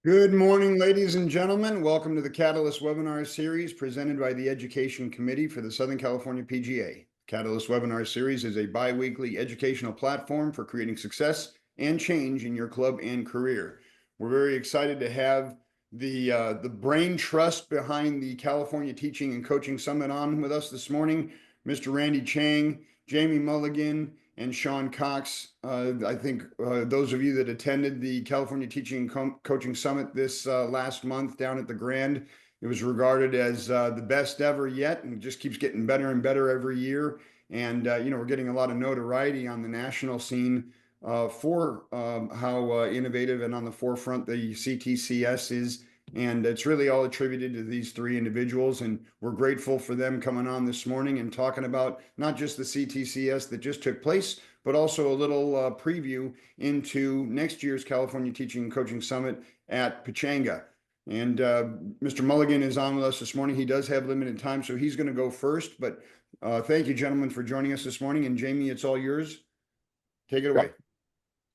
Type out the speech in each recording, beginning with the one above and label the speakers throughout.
Speaker 1: Good morning, ladies and gentlemen. Welcome to the Catalyst webinar series presented by the Education Committee for the Southern California PGA. Catalyst webinar series is a bi-weekly educational platform for creating success and change in your club and career. We're very excited to have the brain trust behind the California Teaching and Coaching Summit on with us this morning, Mr. Randy Chang, Jamie Mulligan, and Sean Cox. I think those of you that attended the California Teaching and Coaching Summit this last month down at the Grand, it was regarded as the best ever yet, and it just keeps getting better and better every year. And we're getting a lot of notoriety on the national scene for how innovative and on the forefront the CTCS is. And it's really all attributed to these three individuals. And we're grateful for them coming on this morning and talking about not just the CTCS that just took place, but also a little preview into next year's California Teaching and Coaching Summit at Pechanga. And Mr. Mulligan is on with us this morning. He does have limited time, so he's going to go first. But thank you, gentlemen, for joining us this morning. And Jamie, it's all yours. Take it away.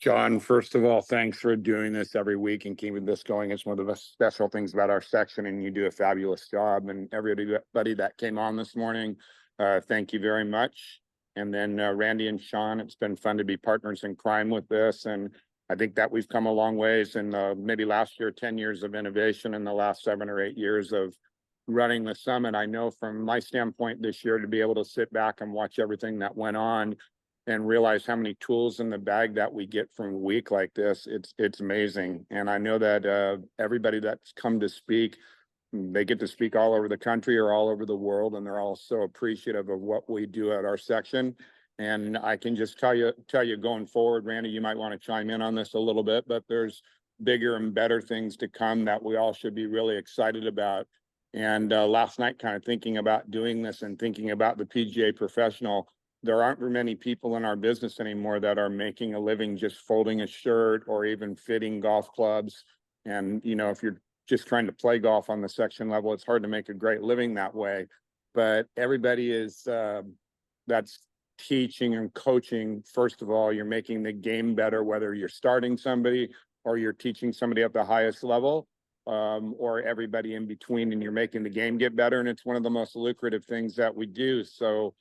Speaker 2: John, first of all, thanks for doing this every week and keeping this going. It's one of the special things about our section, and you do a fabulous job. And everybody that came on this morning, thank you very much. And then Randy and Sean, it's been fun to be partners in crime with this. And I think that we've come a long ways. And maybe last year, 10 years of innovation, in the last 7 or 8 years of running the summit. I know from my standpoint this year, to be able to sit back and watch everything that went on and realize how many tools in the bag that we get from a week like this, it's amazing. And I know that everybody that's come to speak, they get to speak all over the country or all over the world, and they're all so appreciative of what we do at our section. And I can just tell you going forward, Randy, you might want to chime in on this a little bit, but there's bigger and better things to come that we all should be really excited about. And last night, kind of thinking about doing this and thinking about the PGA professional, there aren't very many people in our business anymore that are making a living just folding a shirt or even fitting golf clubs. And, if you're just trying to play golf on the section level, it's hard to make a great living that way. But everybody is, that's teaching and coaching. First of all, you're making the game better, whether you're starting somebody or you're teaching somebody at the highest level, or everybody in between, and you're making the game get better. And it's one of the most lucrative things that we do. So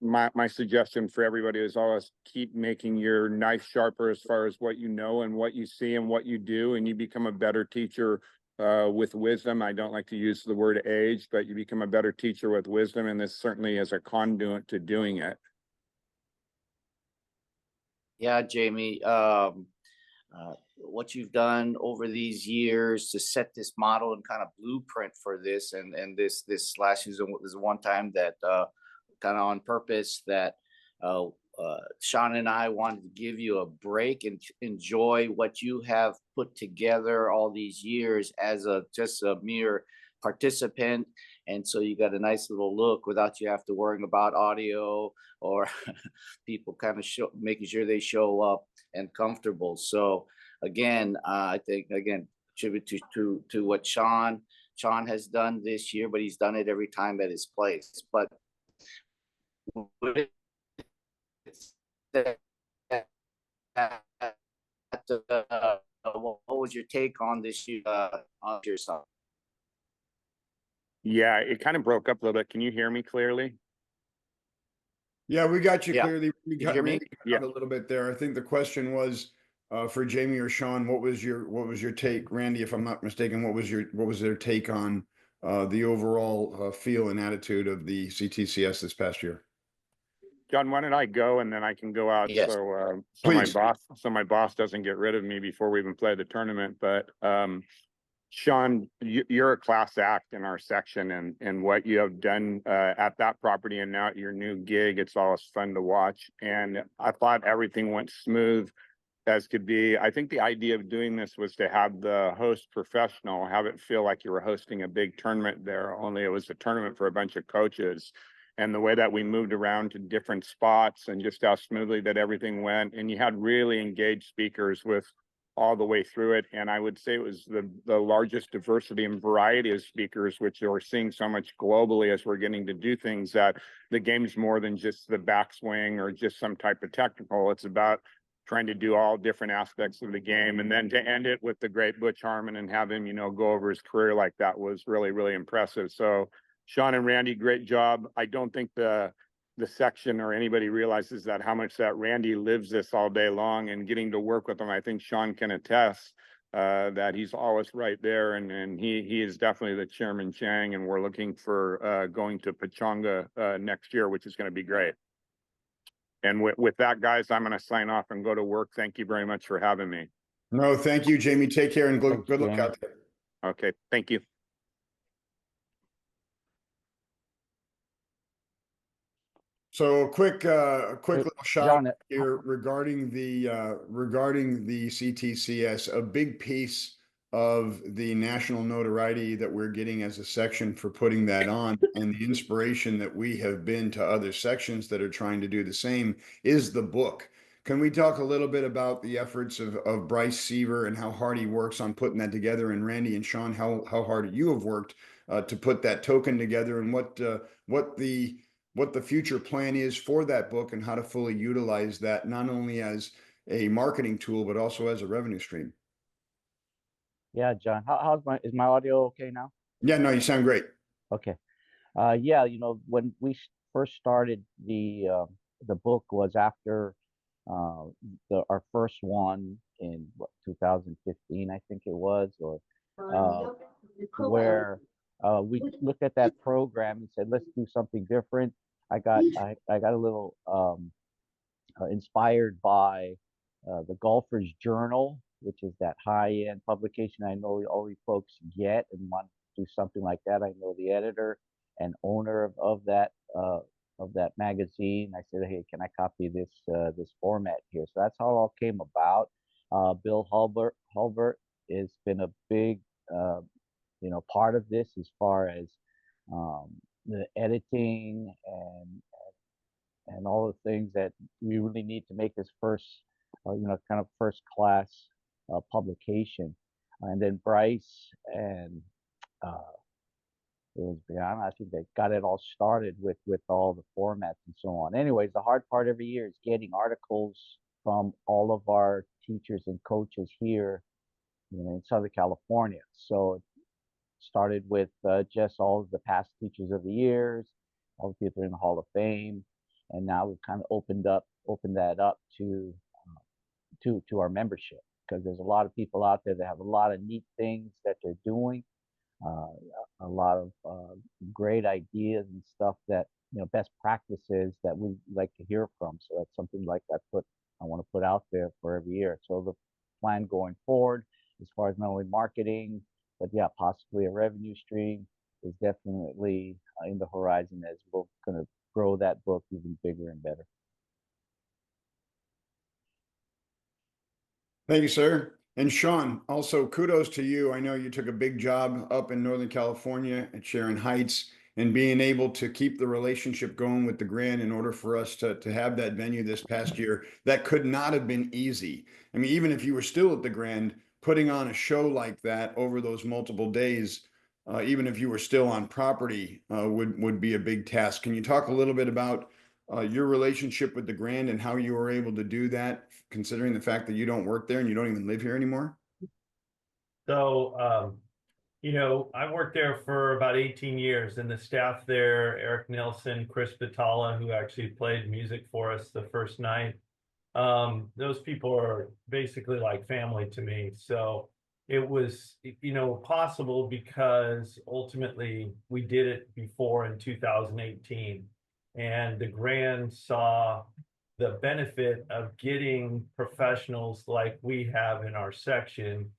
Speaker 2: my suggestion for everybody is always keep making your knife sharper as far as what you know and what you see and what you do, and you become a better teacher with wisdom. I don't like to use the word age, but you become a better teacher with wisdom, and this certainly is a conduit to doing it.
Speaker 3: Yeah, Jamie, what you've done over these years to set this model and kind of blueprint for this, and this slash is one time that kind of on purpose that Sean and I wanted to give you a break and enjoy what you have put together all these years as just a mere participant. And so you got a nice little look without you have to worrying about audio or people kind of making sure they show up and comfortable. So again, I think, tribute to what Sean has done this year, but he's done it every time at his place. But what was your take on this year, on your song?
Speaker 2: Yeah, it kind of broke up a little bit. Can you hear me clearly?
Speaker 1: Yeah, we got you clearly. We
Speaker 3: got me
Speaker 1: a little bit there. I think the question was for Jamie or Sean, what was your take? Randy, if I'm not mistaken, what was their take on the overall feel and attitude of the CTCS this past year?
Speaker 2: John, why don't I go and then I can go out?
Speaker 3: Yes.
Speaker 2: So my boss doesn't get rid of me before we even play the tournament. But Sean, you're a class act in our section, and what you have done at that property and now at your new gig, it's always fun to watch. And I thought everything went smooth as could be. I think the idea of doing this was to have the host professional have it feel like you were hosting a big tournament there, only it was a tournament for a bunch of coaches. And the way that we moved around to different spots and just how smoothly that everything went. And you had really engaged speakers with all the way through it. And I would say it was the largest diversity and variety of speakers, which we're seeing so much globally as we're getting to do things that the game's more than just the backswing or just some type of technical. It's about trying to do all different aspects of the game. And then to end it with the great Butch Harmon and have him, go over his career like that was really, really impressive. So Sean and Randy, great job. I don't think the section or anybody realizes that how much that Randy lives this all day long, and getting to work with him. I think Sean can attest that he's always right there. And he is definitely the Chairman Chang, and we're looking for going to Pechanga next year, which is going to be great. And with that, guys, I'm going to sign off and go to work. Thank you very much for having me.
Speaker 1: No, thank you, Jamie. Take care and
Speaker 4: Thanks,
Speaker 1: good luck
Speaker 4: Jamie.
Speaker 1: out there.
Speaker 2: Okay, thank you.
Speaker 1: So a quick little shout
Speaker 4: John,
Speaker 1: out here regarding the CTCS. A big piece of the national notoriety that we're getting as a section for putting that on, and the inspiration that we have been to other sections that are trying to do the same, is the book. Can we talk a little bit about the efforts of Bryce Seaver and how hard he works on putting that together, and Randy and Sean, how hard you have worked to put that token together, and what the future plan is for that book, and how to fully utilize that, not only as a marketing tool, but also as a revenue stream?
Speaker 4: yeah, John, is my audio okay now?
Speaker 1: Yeah, no, you sound great.
Speaker 4: Okay. Yeah, when we first started the book was after our first one in 2015, I think it was, or where we looked at that program and said, let's do something different. I got a little inspired by the Golfer's Journal, which is that high-end publication I know all you folks get and want to do something like that. I know the editor and owner of that magazine. I said, hey, can I copy this format here? So that's how it all came about. Bill Hulbert has been a big part of this, as far as the editing and all the things that we really need to make this first, kind of first class publication. And then Bryce and it was beyond, I think they got it all started with all the formats and so on. Anyways, the hard part every year is getting articles from all of our teachers and coaches here, in Southern California. So it started with just all of the past teachers of the years, all the people in the Hall of Fame, and now we've kind of opened that up to our membership, because there's a lot of people out there that have a lot of neat things that they're doing, a lot of great ideas and stuff that, best practices that we like to hear from. So that's something like I want to put out there for every year. So the plan going forward, as far as not only marketing, but yeah, possibly a revenue stream, is definitely in the horizon, as we're going to grow that book even bigger and better.
Speaker 1: Thank you, sir. And Sean, also kudos to you. I know you took a big job up in Northern California at Sharon Heights, and being able to keep the relationship going with the Grand in order for us to have that venue this past year. That could not have been easy. I mean, even if you were still at the Grand, putting on a show like that over those multiple days, even if you were still on property, would be a big task. Can you talk a little bit about your relationship with the Grand and how you were able to do that, considering the fact that you don't work there and you don't even live here anymore?
Speaker 5: So, I worked there for about 18 years, and the staff there, Eric Nelson, Chris Batala, who actually played music for us the first night, those people are basically like family to me. So it was, possible because ultimately we did it before in 2018, and the Grand saw the benefit of getting professionals like we have in our section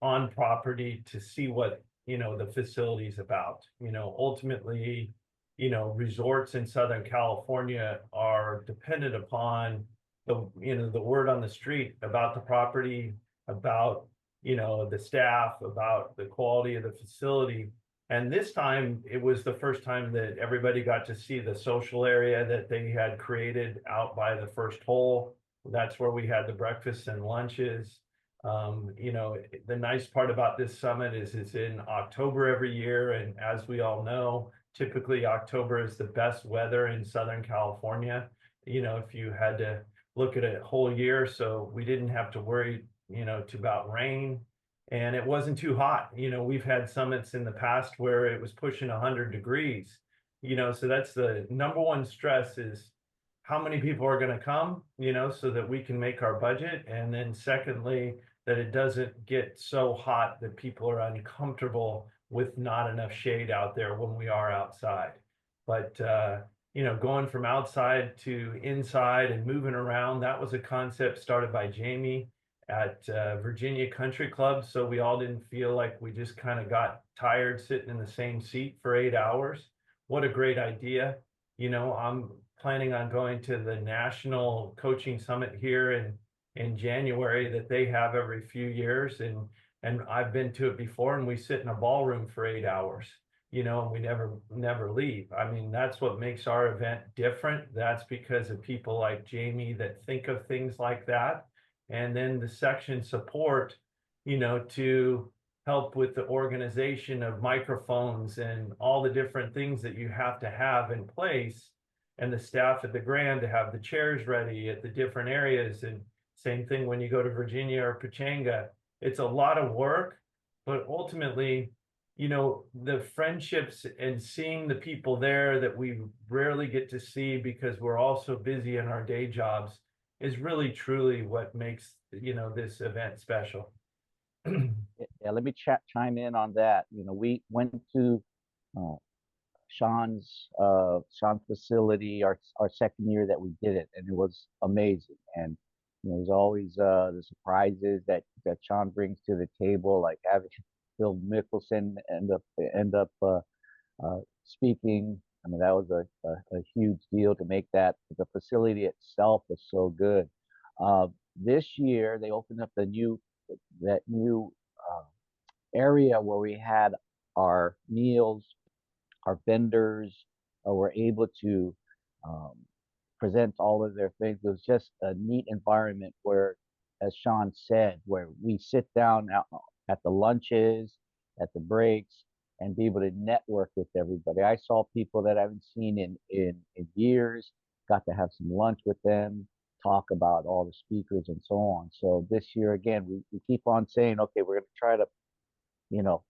Speaker 5: on property to see what, the facility's about. Ultimately, resorts in Southern California are dependent upon the word on the street about the property, about, the staff, about the quality of the facility. And this time, it was the first time that everybody got to see the social area that they had created out by the first hole. That's where we had the breakfasts and lunches. The nice part about this summit is it's in October every year. And as we all know, typically October is the best weather in Southern California. If you had to look at a whole year. So we didn't have to worry, about rain, and it wasn't too hot. We've had summits in the past where it was pushing 100 degrees, so that's the number one stress is how many people are going to come, so that we can make our budget. And then secondly, that it doesn't get so hot that people are uncomfortable with not enough shade out there when we are outside. But, going from outside to inside and moving around, that was a concept started by Jamie at Virginia Country Club. So we all didn't feel like we just kind of got tired sitting in the same seat for 8 hours. What a great idea. I'm planning on going to the National Coaching Summit here in January that they have every few years. And I've been to it before, and we sit in a ballroom for 8 hours, and we never leave. I mean, that's what makes our event different. That's because of people like Jamie that think of things like that. And then the section support, to help with the organization of microphones and all the different things that you have to have in place, and the staff at the Grand to have the chairs ready at the different areas. And same thing when you go to Virginia or Pechanga. It's a lot of work, but ultimately, the friendships and seeing the people there that we rarely get to see because we're all so busy in our day jobs is really truly what makes, this event special.
Speaker 4: Yeah, let me chime in on that. We went to Sean's facility our second year that we did it, and it was amazing. And there's always the surprises that Sean brings to the table, like having Phil Mickelson end up speaking. I mean, that was a huge deal to make that. The facility itself was so good. This year they opened up that new area where we had our meals, our vendors were able to present all of their things. It was just a neat environment where, as Sean said, where we sit down at the lunches, at the breaks, and be able to network with everybody. I saw people that I haven't seen in years, got to have some lunch with them, talk about all the speakers and so on. So this year, again, we keep on saying, okay, we're going to try to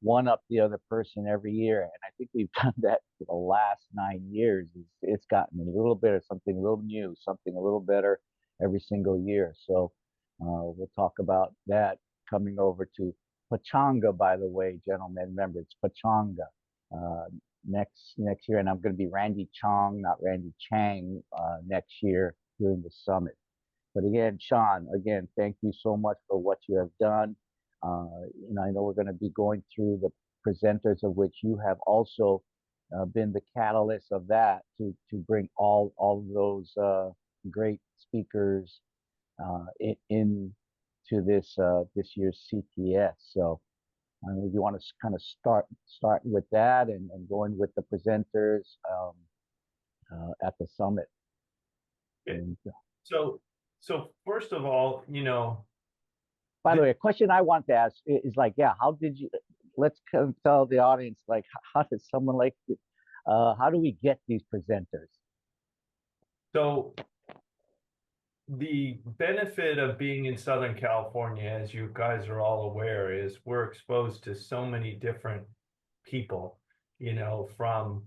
Speaker 4: one up the other person every year. And I think we've done that for the last 9 years. It's gotten a little bit of something a little new, something a little better every single year. So we'll talk about that coming over to Pechanga, by the way, gentlemen. Remember, it's Pechanga next year. And I'm going to be Randy Chong, not Randy Chang, next year during the summit. But again, Sean, again, thank you so much for what you have done. I know we're going to be going through the presenters, of which you have also been the catalyst of that to bring all of those great speakers into this year's CTS. So if you want to kind of start with that and going with the presenters at the summit. And,
Speaker 5: So first of all,
Speaker 4: by the way, a question I want to ask is like, how did you, let's tell the audience, like, how did someone like, how do we get these presenters?
Speaker 5: So the benefit of being in Southern California, as you guys are all aware, is we're exposed to so many different people, from,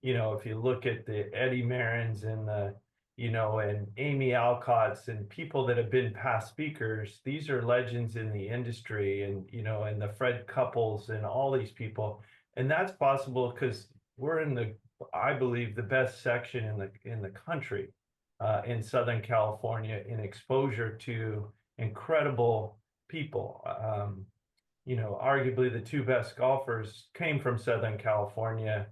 Speaker 5: if you look at the Eddie Marins and the, and Amy Alcott's and people that have been past speakers. These are legends in the industry, and, and the Fred Couples and all these people. And that's possible because we're in I believe, the best section in the country, in Southern California, in exposure to incredible people. Arguably the two best golfers came from Southern California,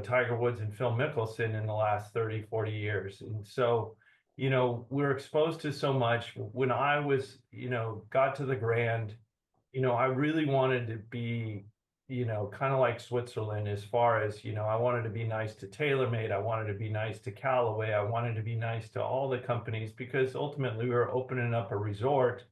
Speaker 5: Tiger Woods and Phil Mickelson in the last 30, 40 years. And so, we're exposed to so much. When I was, got to the Grand, I really wanted to be, kind of like Switzerland as far as, I wanted to be nice to TaylorMade. I wanted to be nice to Callaway. I wanted to be nice to all the companies because ultimately we were opening up a resort.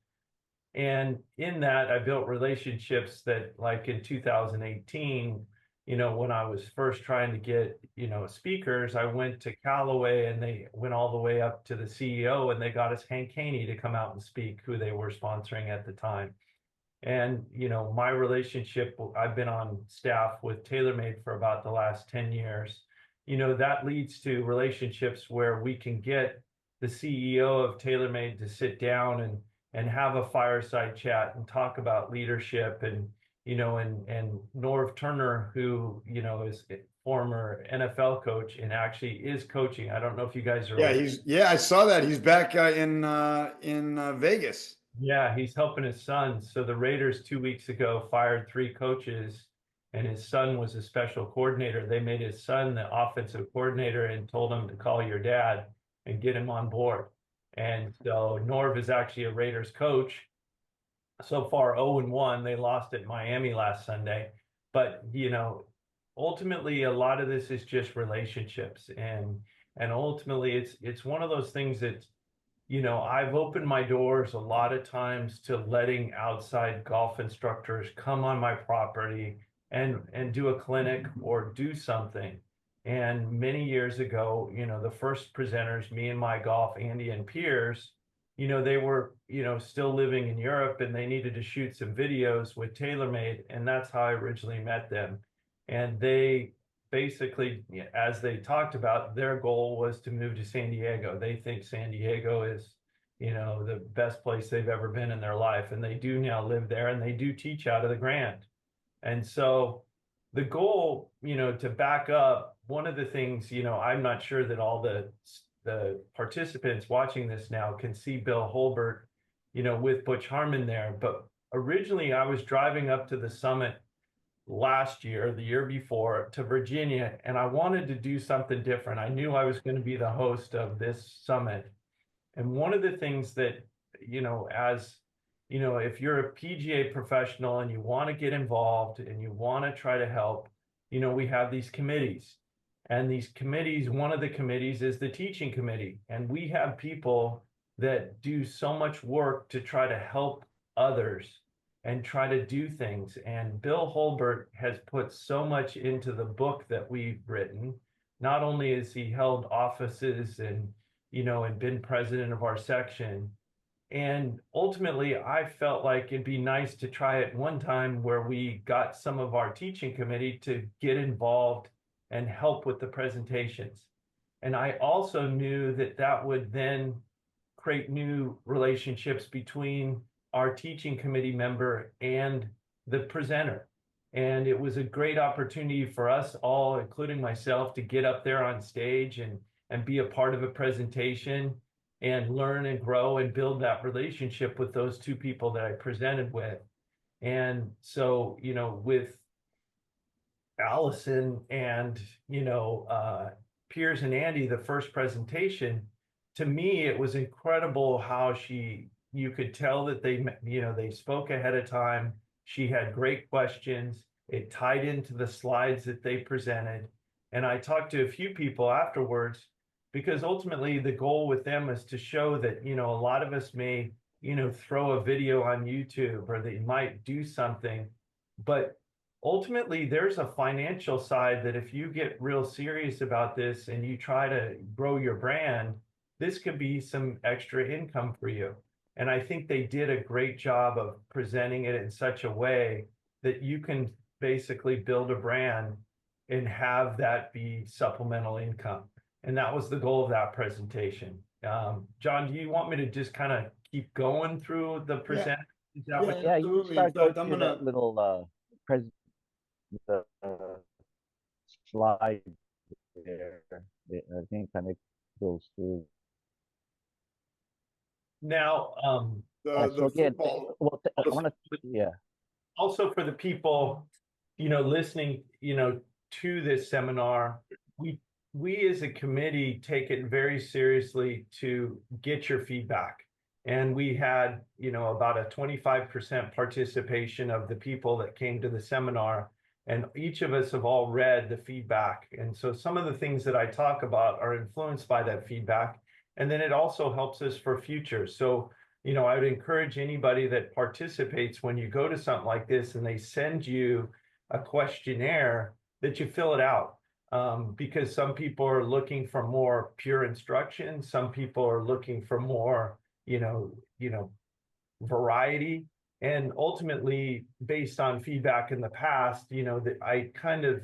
Speaker 5: And in that, I built relationships that, like in 2018, when I was first trying to get, speakers, I went to Callaway and they went all the way up to the CEO and they got us Hank Haney to come out and speak, who they were sponsoring at the time. And, my relationship, I've been on staff with TaylorMade for about the last 10 years. That leads to relationships where we can get the CEO of TaylorMade to sit down and have a fireside chat and talk about leadership and Norv Turner, who, is a former NFL coach and actually is coaching. I don't know if you guys are.
Speaker 1: Yeah, I saw that. He's back in Vegas.
Speaker 5: Yeah, he's helping his son. So the Raiders 2 weeks ago fired 3 coaches and his son was a special coordinator. They made his son the offensive coordinator and told him to call your dad and get him on board. And so Norv is actually a Raiders coach. So far 0-1. They lost at Miami last Sunday. But, ultimately a lot of this is just relationships. And ultimately it's one of those things that, I've opened my doors a lot of times to letting outside golf instructors come on my property and do a clinic or do something. And many years ago, the first presenters, Me and My Golf, Andy and Piers, they were, still living in Europe and they needed to shoot some videos with TaylorMade. And that's how I originally met them. And they basically, as they talked about, their goal was to move to San Diego. They think San Diego is, the best place they've ever been in their life. And they do now live there and they do teach out of the Grand. And so the goal, to back up, one of the things, I'm not sure that all the participants watching this now can see Bill Holbert, with Butch Harmon there. But originally I was driving up to the summit last year, the year before, to Virginia, and I wanted to do something different. I knew I was going to be the host of this summit. And one of the things that, if you're a PGA professional and you want to get involved and you want to try to help, we have these committees. And these committees, one of the committees is the teaching committee. And we have people that do so much work to try to help others and try to do things. And Bill Holbert has put so much into the book that we've written. Not only has he held offices and, and been president of our section. And ultimately, I felt like it'd be nice to try it one time where we got some of our teaching committee to get involved and help with the presentations. And I also knew that that would then create new relationships between our teaching committee member and the presenter. And it was a great opportunity for us all, including myself, to get up there on stage and be a part of a presentation and learn and grow and build that relationship with those 2 people that I presented with. And so, with Allison and, Piers and Andy, the first presentation, to me, it was incredible how you could tell that they spoke ahead of time. She had great questions. It tied into the slides that they presented. And I talked to a few people afterwards because ultimately the goal with them is to show that, a lot of us may, throw a video on YouTube or they might do something, but ultimately there's a financial side that if you get real serious about this and you try to grow your brand, this could be some extra income for you. And I think they did a great job of presenting it in such a way that you can basically build a brand and have that be supplemental income. And that was the goal of that presentation. John, do you want me to just kind of keep going through the present? Is that what
Speaker 4: Yeah, you
Speaker 1: absolutely.
Speaker 4: can start
Speaker 1: In
Speaker 4: going
Speaker 1: fact, I'm
Speaker 4: through
Speaker 1: gonna-
Speaker 4: that little slide there. I think kind of goes through.
Speaker 5: now,
Speaker 1: the
Speaker 4: again,
Speaker 1: football.
Speaker 4: well, I want to, yeah.
Speaker 5: also for the people, listening, to this seminar, we as a committee take it very seriously to get your feedback. And we had, about a 25% participation of the people that came to the seminar. And each of us have all read the feedback. And so some of the things that I talk about are influenced by that feedback. And then it also helps us for future. So, I would encourage anybody that participates when you go to something like this and they send you a questionnaire, that you fill it out. Because some people are looking for more pure instruction. Some people are looking for more, variety. And ultimately, based on feedback in the past, that I kind of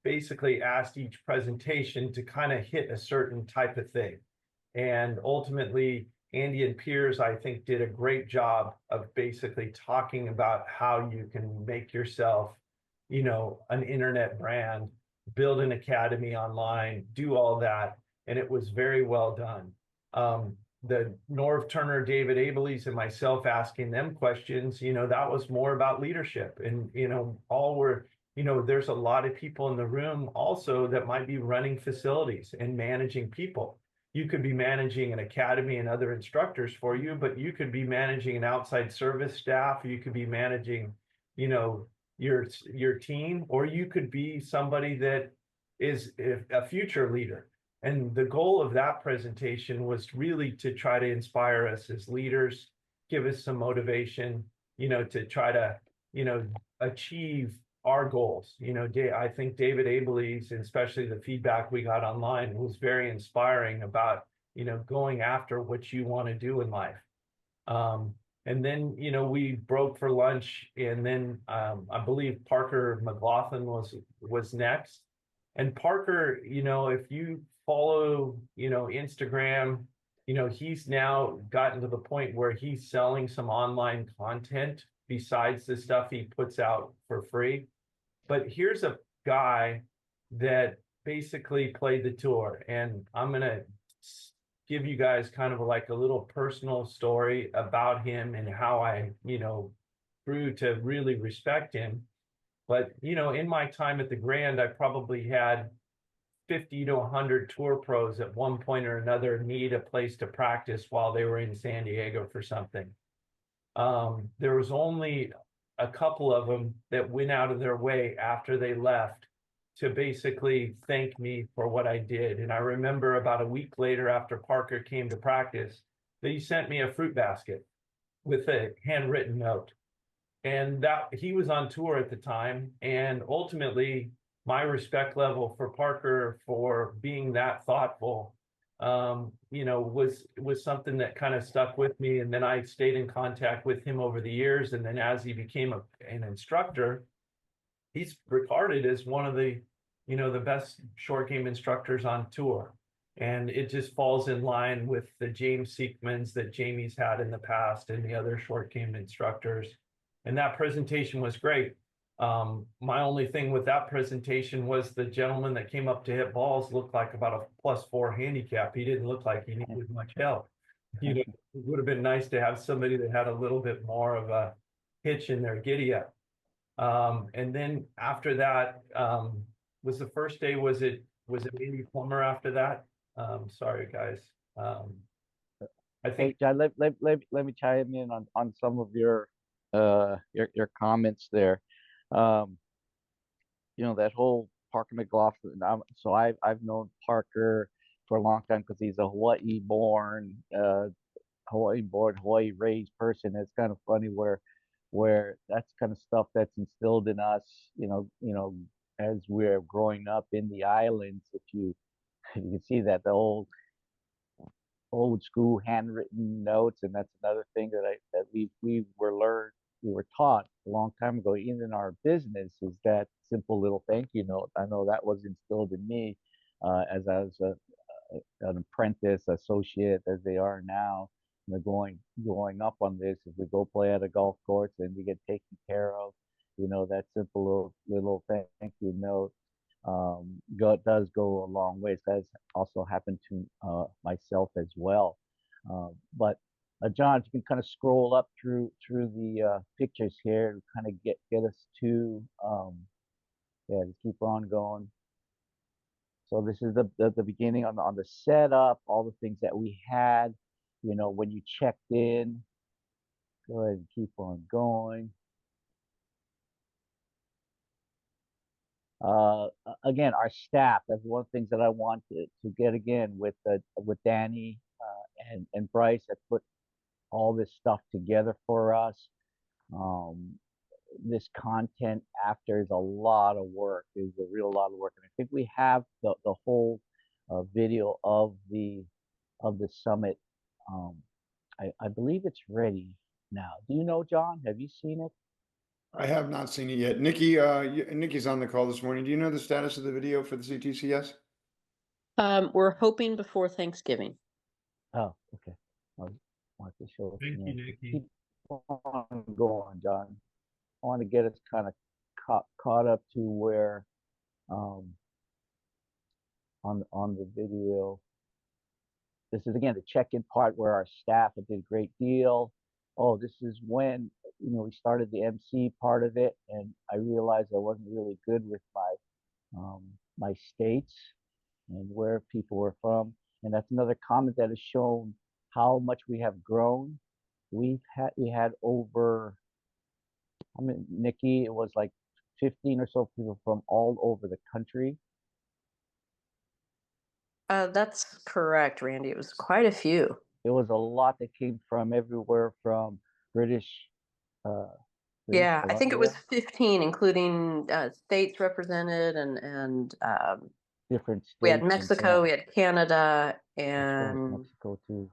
Speaker 5: basically asked each presentation to kind of hit a certain type of thing. And ultimately, Andy and Piers, I think, did a great job of basically talking about how you can make yourself, an internet brand, build an academy online, do all that. And it was very well done. The Norv Turner, David Abeleys, and myself asking them questions, that was more about leadership. And, there's a lot of people in the room also that might be running facilities and managing people. You could be managing an academy and other instructors for you, but you could be managing an outside service staff. You could be managing, your team, or you could be somebody that is a future leader. And the goal of that presentation was really to try to inspire us as leaders, give us some motivation, to try to, achieve our goals. I think David Abeleys, and especially the feedback we got online, was very inspiring about, going after what you want to do in life. And then, we broke for lunch, and then I believe Parker McLaughlin was next. And Parker, if you follow, Instagram, he's now gotten to the point where he's selling some online content besides the stuff he puts out for free. But here's a guy that basically played the tour, and I'm going to give you guys kind of like a little personal story about him and how I, grew to really respect him. But, in my time at the Grand, I probably had 50 to 100 tour pros at one point or another need a place to practice while they were in San Diego for something. There was only a couple of them that went out of their way after they left to basically thank me for what I did. And I remember about a week later, after Parker came to practice, that he sent me a fruit basket with a handwritten note. And that he was on tour at the time. And ultimately, my respect level for Parker for being that thoughtful, was something that kind of stuck with me. And then I stayed in contact with him over the years. And then as he became an instructor, he's regarded as one of the, the best short game instructors on tour. And it just falls in line with the James Seekmans that Jamie's had in the past and the other short game instructors. And that presentation was great. My only thing with that presentation was the gentleman that came up to hit balls looked like about a +4 handicap. He didn't look like he needed much help. It would have been nice to have somebody that had a little bit more of a hitch in their giddy up. And then after that, was the first day, was it Andy Plummer after that? Sorry, guys. I think
Speaker 4: John, let me chime in on some of your comments there. That whole Parker McLaughlin. So I've known Parker for a long time because he's a Hawaii-born, Hawaii raised person. It's kind of funny where that's kind of stuff that's instilled in us. As we're growing up in the islands. If you can see that the old school handwritten notes, and that's another thing that we were taught a long time ago, even in our business, is that simple little thank you note. I know that was instilled in me as I was an apprentice, associate, as they are now. Going up on this, if we go play at a golf course and we get taken care of, that simple little thank you note does go a long way. That's also happened to myself as well. But John, if you can kind of scroll up through the pictures here and kind of get us to to keep on going. So this is the beginning on the setup, all the things that we had, when you checked in. Go ahead and keep on going. Again, our staff, that's one of the things that I want to get again with Danny and Bryce that put all this stuff together for us. this content after is a lot of work. It's a real lot of work, and I think we have the whole video of the summit. I believe it's ready now. Do you know, John? Have you seen it?
Speaker 1: I have not seen it yet. Nikki, Nikki's on the call this morning. Do you know the status of the video for the CTCS?
Speaker 6: We're hoping before Thanksgiving.
Speaker 4: Oh, okay. I want to show it to
Speaker 5: Thank you,
Speaker 4: Nancy.
Speaker 5: Nikki.
Speaker 4: Keep on going, John. I want to get us kind of caught up to where on the video. This is again the check-in part where our staff did a great deal. Oh, this is when we started the MC part of it, and I realized I wasn't really good with my states and where people were from. And that's another comment that has shown how much we have grown. We had over, I mean, Nikki, it was like 15 or so people from all over the country.
Speaker 6: That's correct, Randy. It was quite a few.
Speaker 4: It was a lot that came from everywhere from British
Speaker 6: Yeah, I think it was
Speaker 4: Columbia,
Speaker 6: 15, including states represented, and
Speaker 4: different
Speaker 6: we had
Speaker 4: states, and
Speaker 6: Mexico, we had Canada,
Speaker 4: as well as
Speaker 6: and
Speaker 4: Mexico too.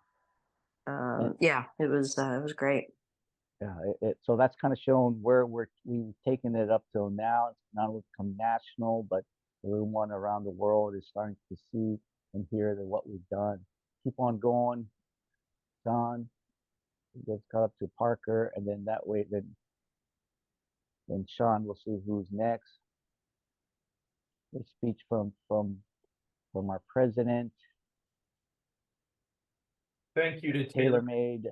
Speaker 6: yeah, it was great.
Speaker 4: Yeah, so that's kind of shown where we've taken it up till now. It's not only become national, but everyone around the world is starting to see and hear what we've done. Keep on going, John. Gets caught up to Parker, and then that way, then Sean will see who's next. A speech from our president.
Speaker 5: Thank you to
Speaker 4: Tailor made.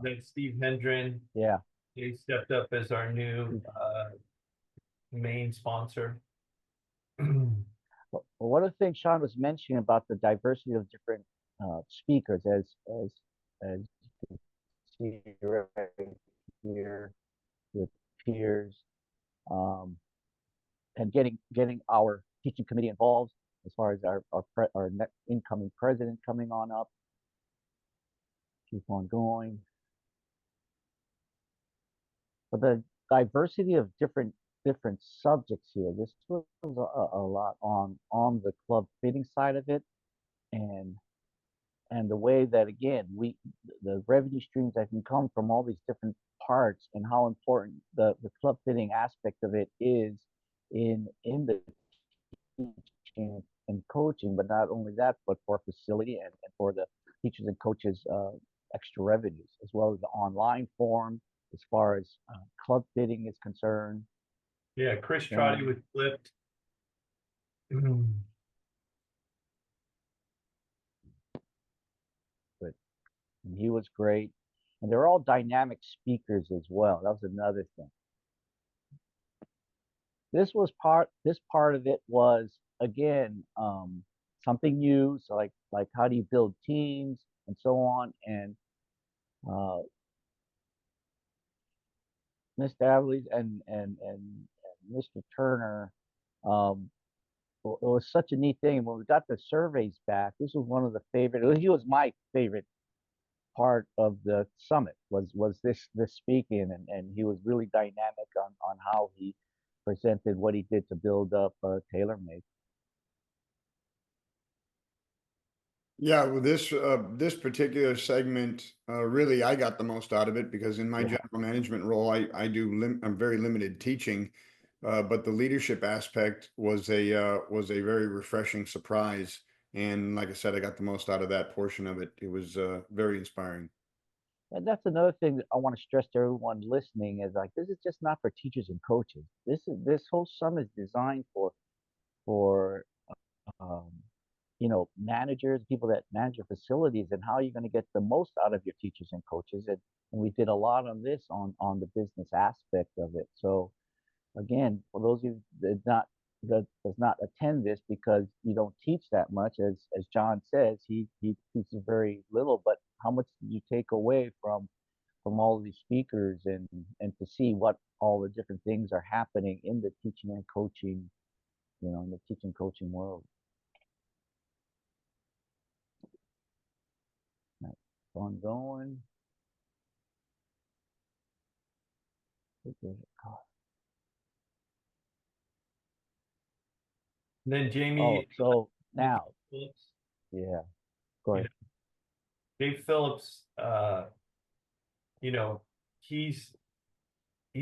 Speaker 5: That's Steve Hendren.
Speaker 4: Yeah.
Speaker 5: He stepped up as our new main sponsor.
Speaker 4: Well, one of the things Sean was mentioning about the diversity of different speakers, as you can see right here with peers, and getting our teaching committee involved as far as our next incoming president coming on up. Keep on going. But the diversity of different subjects here. This was a lot on the club fitting side of it, and the way that again the revenue streams that can come from all these different parts, and how important the club fitting aspect of it is in the teaching and coaching. But not only that, but for facility and for the teachers and coaches extra revenues, as well as the online form as far as club fitting is concerned.
Speaker 5: Yeah, Chris Trotty was flipped.
Speaker 4: But he was great, and they're all dynamic speakers as well. That was another thing. This part of it was again something new. So like how do you build teams and so on, and Mr. Avley and Mr. Turner. It was such a neat thing. When we got the surveys back, this was one of the favorite. He was my favorite part of the summit. Was this speaking, and he was really dynamic on how he presented what he did to build up TaylorMade.
Speaker 1: Yeah, well, this particular segment, really, I got the most out of it because in my general management role, I'm very limited teaching, but the leadership aspect was a very refreshing surprise. And like I said, I got the most out of that portion of it. It was very inspiring.
Speaker 4: And that's another thing that I want to stress to everyone listening is like this is just not for teachers and coaches. This whole summit is designed for managers, people that manage your facilities, and how you're going to get the most out of your teachers and coaches. And we did a lot on this on the business aspect of it. So again, for those of you that does not attend this because you don't teach that much, as John says, he teaches very little, but how much did you take away from all of these speakers, and to see what all the different things are happening in the teaching and coaching, in the teaching coaching world. Ongoing.
Speaker 5: And then
Speaker 4: Oh,
Speaker 5: Jamie
Speaker 4: so now,
Speaker 5: Phillips,
Speaker 4: yeah, go
Speaker 5: you
Speaker 4: ahead.
Speaker 5: know, Dave Phillips, you know, he's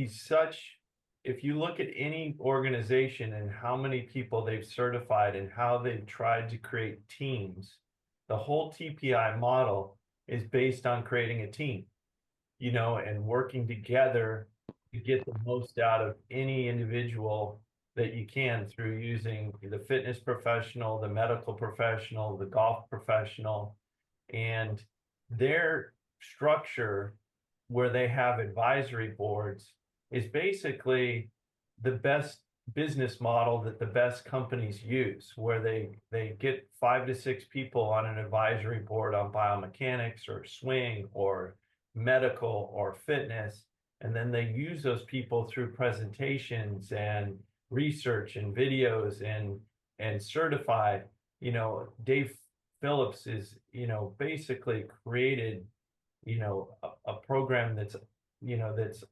Speaker 5: such, if you look at any organization and how many people they've certified and how they've tried to create teams, the whole TPI model is based on creating a team, you know, and working together to get the most out of any individual that you can through using the fitness professional, the medical professional, the golf professional, and their structure where they have advisory boards is basically the best business model that the best companies use, where they get 5 to 6 people on an advisory board on biomechanics or swing or medical or fitness, and then they use those people through presentations and research and videos and certify. You know, Dave Phillips is, you know, basically created, you know, a program that's, you know, that's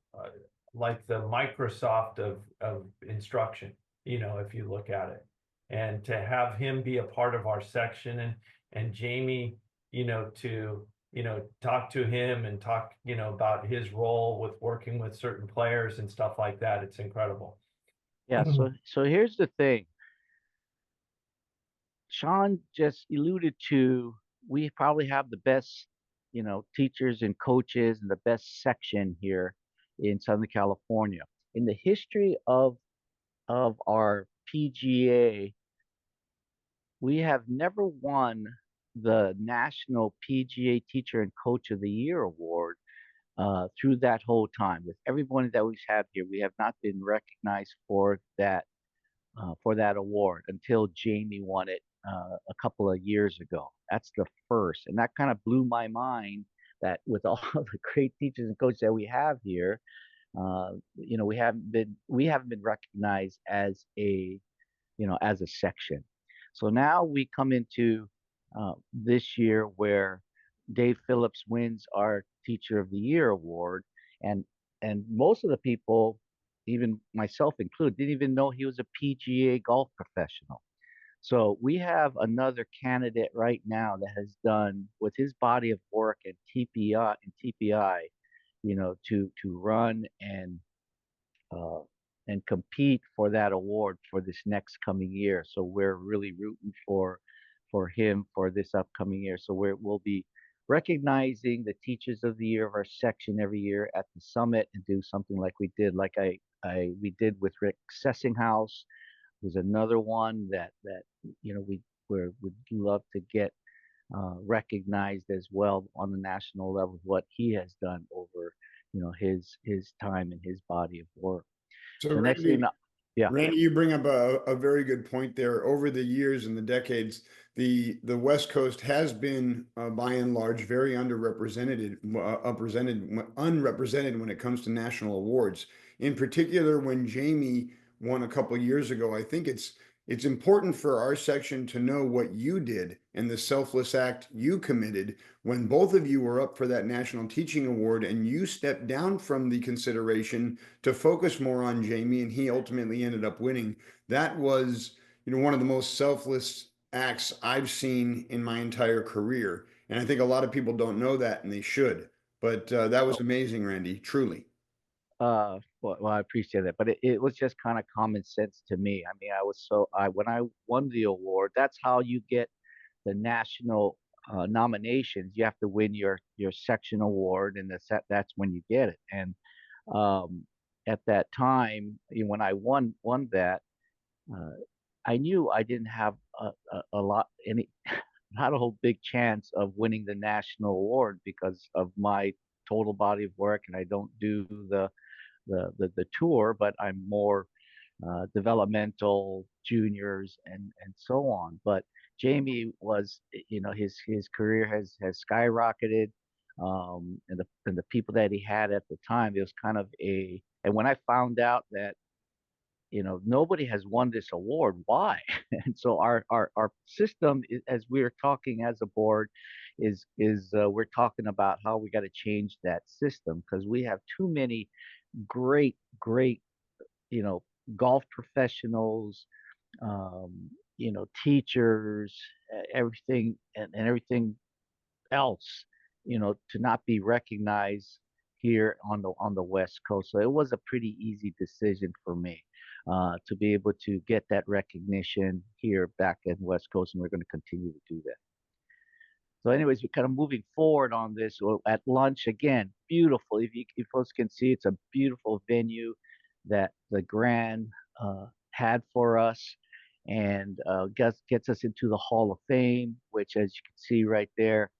Speaker 5: like the Microsoft of instruction, you know, if you look at it. And to have him be a part of our section and Jamie, you know, to, you know, talk to him and talk, you know, about his role with working with certain players and stuff like that, it's incredible.
Speaker 4: Yeah, so here's the thing. Sean just alluded to, we probably have the best, you know, teachers and coaches and the best section here in Southern California. In the history of our PGA, we have never won the National PGA Teacher and Coach of the Year award through that whole time. With everyone that we've had here, we have not been recognized for that award until Jamie won it a couple of years ago. That's the first, and that kind of blew my mind. That with all the great teachers and coaches that we have here, you know, we haven't been recognized as a, you know, as a section. So now we come into this year where Dave Phillips wins our Teacher of the Year award, and most of the people, even myself included, didn't even know he was a PGA golf professional. So we have another candidate right now that has done with his body of work and TPI, you know, to run uh, and compete for that award for this next coming year. So we're really rooting for him for this upcoming year. So we'll be recognizing the Teachers of the Year of our section every year at the summit and do something like we did, we did with Rick Sessinghouse. There's another one that you know would love to get recognized as well on the national level, what he has done over, you know, his time and his body of work.
Speaker 1: So
Speaker 4: So next thing, yeah,
Speaker 1: Randy, you bring up a very good point there. Over the years and the decades, the West Coast has been by and large very unrepresented when it comes to national awards. In particular, when Jamie won a couple years ago, I think it's important for our section to know what you did and the selfless act you committed when both of you were up for that National Teaching Award and you stepped down from the consideration to focus more on Jamie, and he ultimately ended up winning. That was, you know, one of the most selfless acts I've seen in my entire career. And I think a lot of people don't know that, and they should. But that was amazing, Randy, truly.
Speaker 4: well, I appreciate that, but it was just kind of common sense to me. I mean, when I won the award, that's how you get the national nominations. You have to win your section award, and that's when you get it. And at that time, when I won that, uh, I knew I didn't have a lot any not a whole big chance of winning the national award because of my total body of work, and I don't do the tour, but I'm more developmental, juniors, and so on. But Jamie was, you know, his career has skyrocketed, and the people that he had at the time, it was kind of and when I found out that, you know, nobody has won this award, why? And so our system, as we are talking as a board, is we're talking about how we got to change that system because we have too many great, you know, golf professionals, teachers, everything and everything else, to not be recognized here on the West Coast. So it was a pretty easy decision for me to be able to get that recognition here back in West Coast, and we're going to continue to do that. So, anyways, we're kind of moving forward on this. At lunch again, beautiful. If folks can see, it's a beautiful venue that the Grand had for us, and gets us into the Hall of Fame, which, as you can see right there,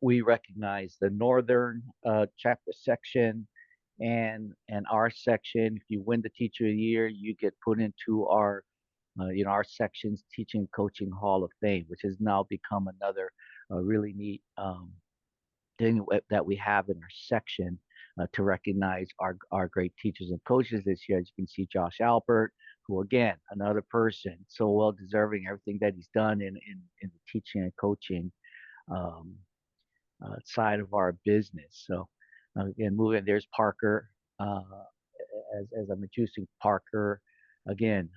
Speaker 4: we recognize the Northern chapter section and our section. If you win the Teacher of the Year, you get put into our our section's Teaching and Coaching Hall of Fame, which has now become another really neat thing that we have in our section to recognize our great teachers and coaches this year. As you can see, Josh Albert, who again, another person so well deserving everything that he's done in the teaching and coaching side of our business. So again, moving, there's Parker, as I'm introducing Parker again,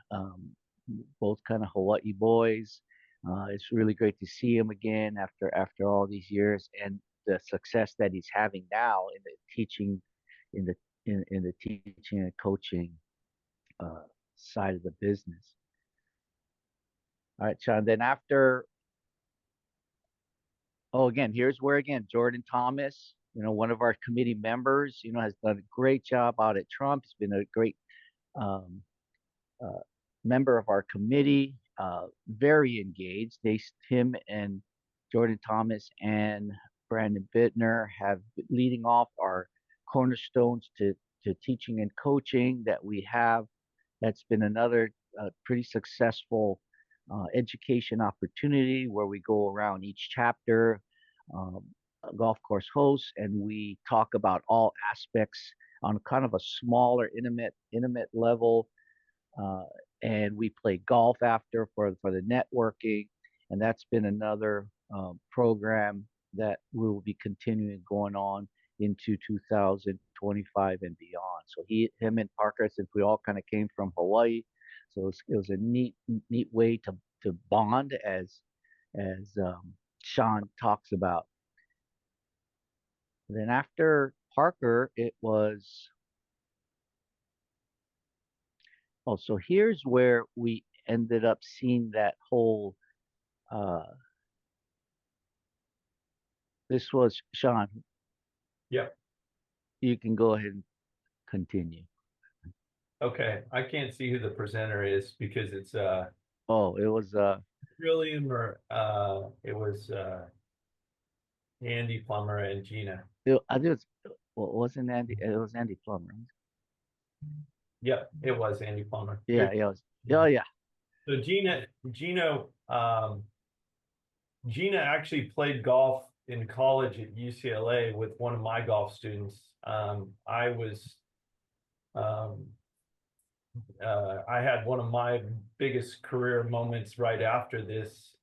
Speaker 4: both kind of Hawaii boys. It's really great to see him again after all these years, and the success that he's having now in the teaching, in the teaching and coaching side of the business. All right, Sean. Then after, again, here's where Jordan Thomas, one of our committee members, has done a great job out at Trump. He's been a great member of our committee, very engaged. Him and Jordan Thomas and Brandon Bittner have been leading off our cornerstones to teaching and coaching that we have. That's been another pretty successful education opportunity where we go around each chapter, a golf course host, and we talk about all aspects on kind of a smaller, intimate level. And we play golf after for the networking, and that's been another program that we will be continuing going on into 2025 and beyond. So him and Parker, since we all kind of came from Hawaii, so it was a neat way to bond, as Sean talks about. Then after Parker, it was, so here's where we ended up seeing that whole, this was Sean.
Speaker 5: Yep.
Speaker 4: You can go ahead and continue.
Speaker 5: Okay, I can't see who the presenter is because it's
Speaker 4: it was
Speaker 5: William, or it was Andy Plummer and Gina.
Speaker 4: I think wasn't Andy, it was Andy Plummer.
Speaker 5: Yep, it was Andy Plummer.
Speaker 4: Yeah, it was. Oh yeah.
Speaker 5: So Gina actually played golf in college at UCLA with one of my golf students. I had one of my biggest career moments right after this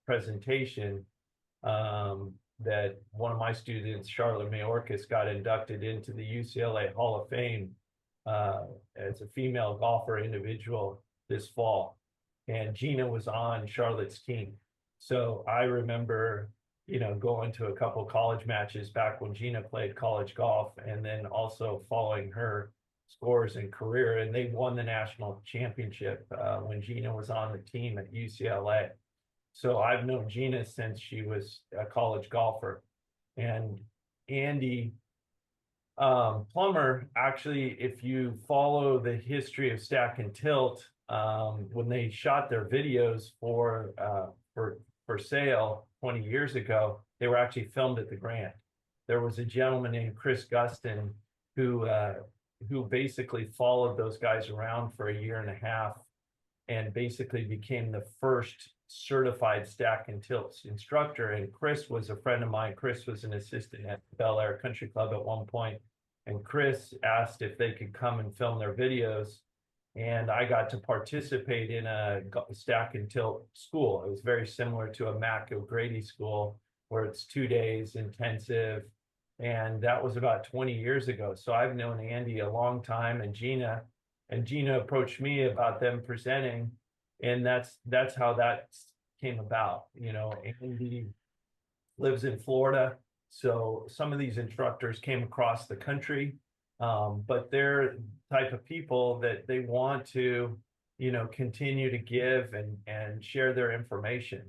Speaker 5: presentation, that one of my students, Charlotte Mayorkas, got inducted into the UCLA Hall of Fame as a female golfer individual this fall. And Gina was on Charlotte's team. So I remember, going to a couple college matches back when Gina played college golf, and then also following her scores and career. And they won the national championship when Gina was on the team at UCLA. So I've known Gina since she was a college golfer. And Andy Plummer, actually, if you follow the history of Stack and Tilt, when they shot their videos for sale 20 years ago, they were actually filmed at the Grand. There was a gentleman named Chris Gustin who basically followed those guys around for a year and a half and basically became the first certified Stack and Tilt instructor. And Chris was a friend of mine. Chris was an assistant at Bel Air Country Club at one point. And Chris asked if they could come and film their videos. And I got to participate in a Stack and Tilt school. It was very similar to a Mac O'Grady school, where it's 2 days intensive. And that was about 20 years ago. So I've known Andy a long time, and Gina approached me about them presenting. And that's how that came about. You know, Andy lives in Florida, so some of these instructors came across the country, but they're type of people that they want to, you know, continue to give and share their information.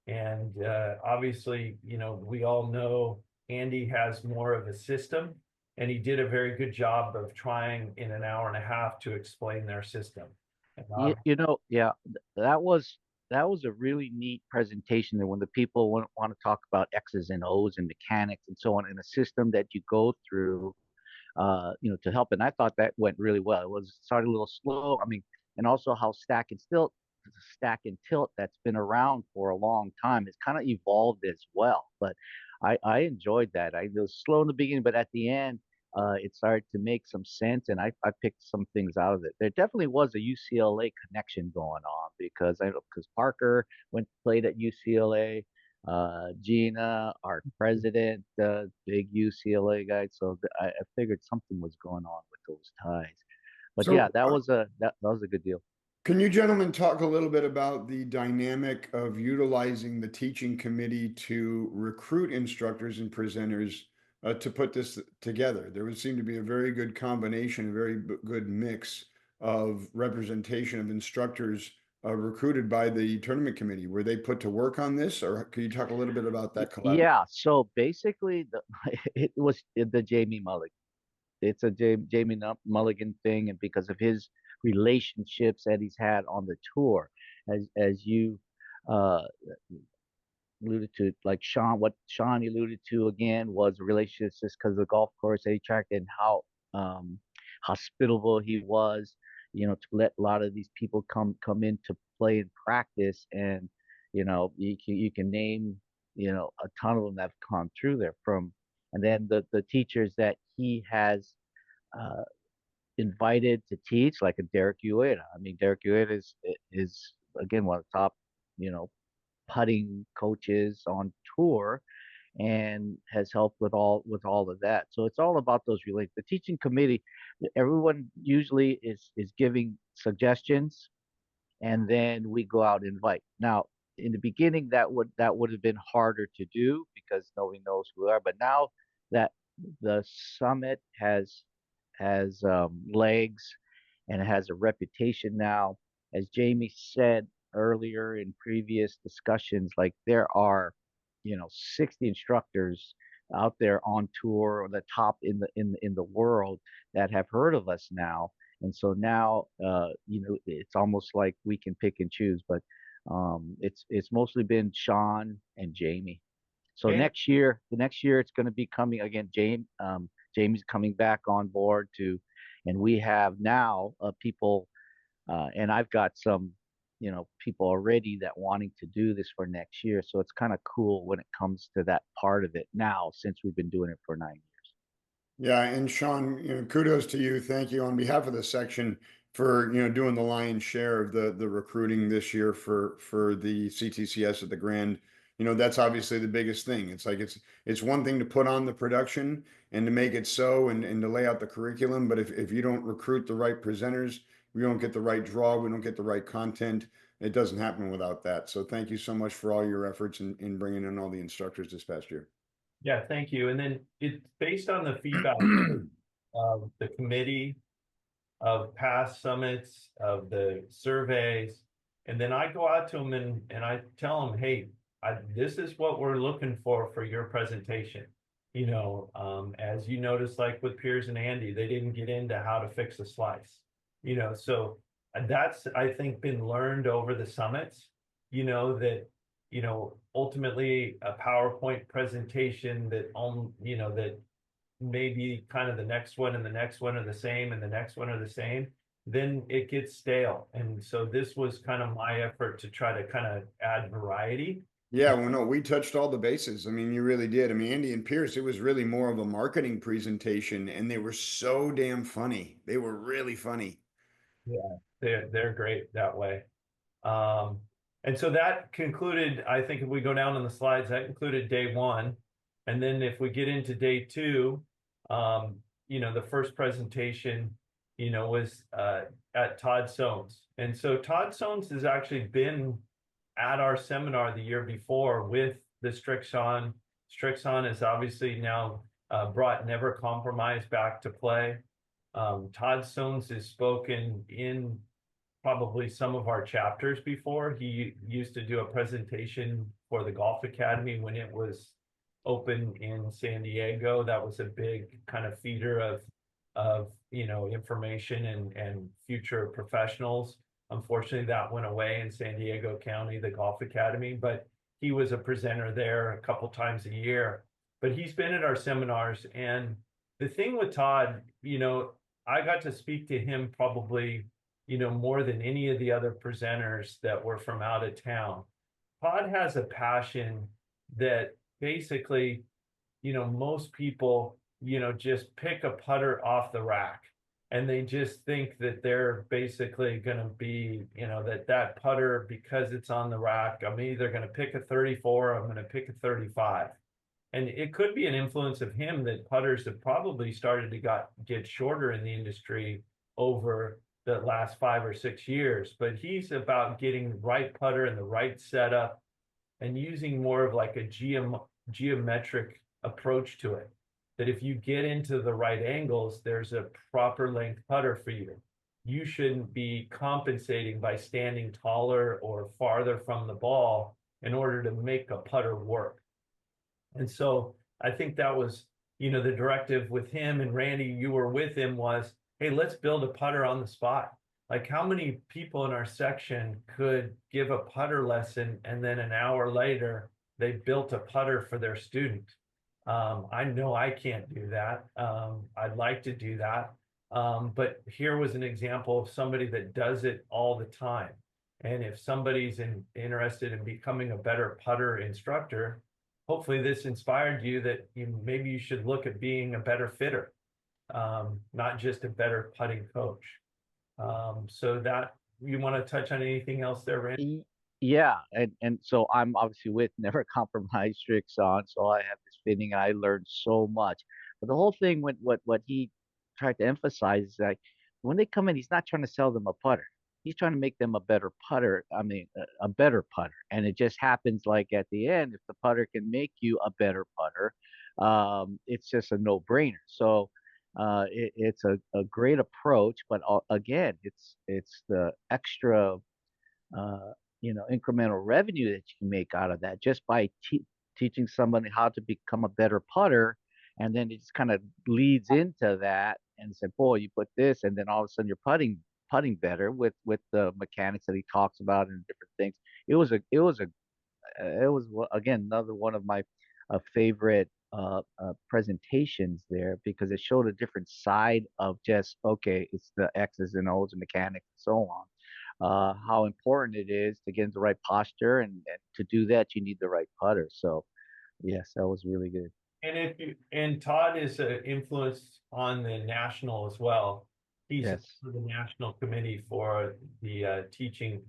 Speaker 5: And obviously, you know, we all know Andy has more of a system, and he did a very good job of trying in an hour and a half to explain their system. And
Speaker 4: You know, yeah, that was a really neat presentation there when the people want to talk about X's and O's and mechanics and so on in a system that you go through, you know, to help. And I thought that went really well. It was started a little slow. I mean, and also how stack and tilt that's been around for a long time has kind of evolved as well. But I enjoyed that. It was slow in the beginning, but at the end, it started to make some sense, and I picked some things out of it. There definitely was a UCLA connection going on because Parker played at UCLA. Gina, our president, big UCLA guy. So I figured something was going on with those ties. But
Speaker 1: So,
Speaker 4: yeah, that was a good deal.
Speaker 1: can you gentlemen talk a little bit about the dynamic of utilizing the teaching committee to recruit instructors and presenters to put this together? There would seem to be a very good combination, a very good mix of representation of instructors recruited by the tournament committee. Were they put to work on this, or can you talk a little bit about that collaboration?
Speaker 4: Yeah, so basically it was the Jamie Mulligan. It's a Jamie Mulligan thing, and because of his relationships that he's had on the tour, as you uh, alluded to, like what Sean alluded to again was relationships just because of the golf course that he tracked and how hospitable he was, you know, to let a lot of these people come in to play and practice. And you know, you can name, you know, a ton of them that have gone through there from, and then the teachers that he has uh, invited to teach, like a Derek Ueda. I mean, Derek Ueda is again one of the top, you know, putting coaches on tour, and has helped with all of that. So it's all about those related. The teaching committee, everyone usually is giving suggestions, and then we go out and invite. Now, in the beginning, that would have been harder to do because nobody knows who we are. But now that the summit has legs and it has a reputation now, as Jamie said earlier in previous discussions, like there are, you know, 60 instructors out there on tour, or the top in the world, that have heard of us now. And so now, you know, it's almost like we can pick and choose, but it's mostly been Sean and Jamie. So
Speaker 5: And
Speaker 4: the next year it's going to be coming again. Jamie's coming back on board too, and we have now people, and I've got some, you know, people already that wanting to do this for next year. So it's kind of cool when it comes to that part of it now, since we've been doing it for 9 years.
Speaker 1: Yeah, and Sean, you know, kudos to you. Thank you on behalf of the section for, you know, doing the lion's share of the recruiting this year for the CTCS at the Grand. You know, that's obviously the biggest thing. It's like it's one thing to put on the production and to make it so and to lay out the curriculum, but if you don't recruit the right presenters, we don't get the right draw, we don't get the right content. It doesn't happen without that. So thank you so much for all your efforts in bringing in all the instructors this past year.
Speaker 5: yeah, thank you. And then it's based on the feedback of the committee, of past summits, of the surveys. And then I go out to them and I tell them, hey, this is what we're looking for your presentation. You know, as you noticed, like with Piers and Andy, they didn't get into how to fix a slice. You know, so that's, I think, been learned over the summits, you know, that, you know, ultimately a PowerPoint presentation that you know, that maybe kind of the next one and the next one are the same and the next one are the same, then it gets stale. And so this was kind of my effort to try to kind of add variety.
Speaker 1: Yeah, well, no, we touched all the bases. I mean, you really did. I mean, Andy and Pierce, it was really more of a marketing presentation, and they were so damn funny. They were really funny.
Speaker 5: Yeah, they're great that way. And so that concluded, I think if we go down on the slides, that concluded day one. And then if we get into day two, you know, the first presentation, was at Todd Soanes. And so Todd Soanes has actually been at our seminar the year before with the Strixon. Strixon has obviously now brought Never Compromise back to play. Todd Soanes has spoken in probably some of our chapters before. He used to do a presentation for the Golf Academy when it was open in San Diego. That was a big kind of feeder of information and future professionals. Unfortunately, that went away in San Diego County, the Golf Academy, but he was a presenter there a couple times a year. But he's been at our seminars, and the thing with Todd, I got to speak to him probably, more than any of the other presenters that were from out of town. Todd has a passion that basically, most people, just pick a putter off the rack, and they just think that they're basically going to be, that putter, because it's on the rack, I'm either going to pick a 34 or I'm going to pick a 35. And it could be an influence of him that putters have probably started to get shorter in the industry over the last 5 or 6 years. But he's about getting the right putter and the right setup and using more of like a geometric approach to it. That if you get into the right angles, there's a proper length putter for you. You shouldn't be compensating by standing taller or farther from the ball in order to make a putter work. And so I think that was, the directive with him, and Randy, you were with him, was, hey, let's build a putter on the spot. Like, how many people in our section could give a putter lesson and then an hour later they built a putter for their student? I know I can't do that. I'd like to do that. But here was an example of somebody that does it all the time. And if somebody's interested in becoming a better putter instructor, hopefully this inspired you that maybe you should look at being a better fitter, not just a better putting coach. So that, you want to touch on anything else there, Randy?
Speaker 4: Yeah, and so I'm obviously with Never Compromise Strixon, so I have this feeling I learned so much. But the whole thing with what he tried to emphasize is that when they come in, he's not trying to sell them a putter. He's trying to make them a better putter. I mean, a better putter. And it just happens like at the end, if the putter can make you a better putter, it's just a no-brainer. So it's a great approach, but again, it's the extra incremental revenue that you can make out of that just by teaching somebody how to become a better putter. And then it just kind of leads into that and said, boy, you put this, and then all of a sudden you're putting better with the mechanics that he talks about and different things. It was again another one of my favorite presentations there, because it showed a different side of just, okay, it's the X's and O's and mechanics and so on. How important it is to get into the right posture, and to do that you need the right putter. So yes, that was really good.
Speaker 5: And Todd is influenced on the national as well. He's
Speaker 4: Yes.
Speaker 5: the national committee for the teaching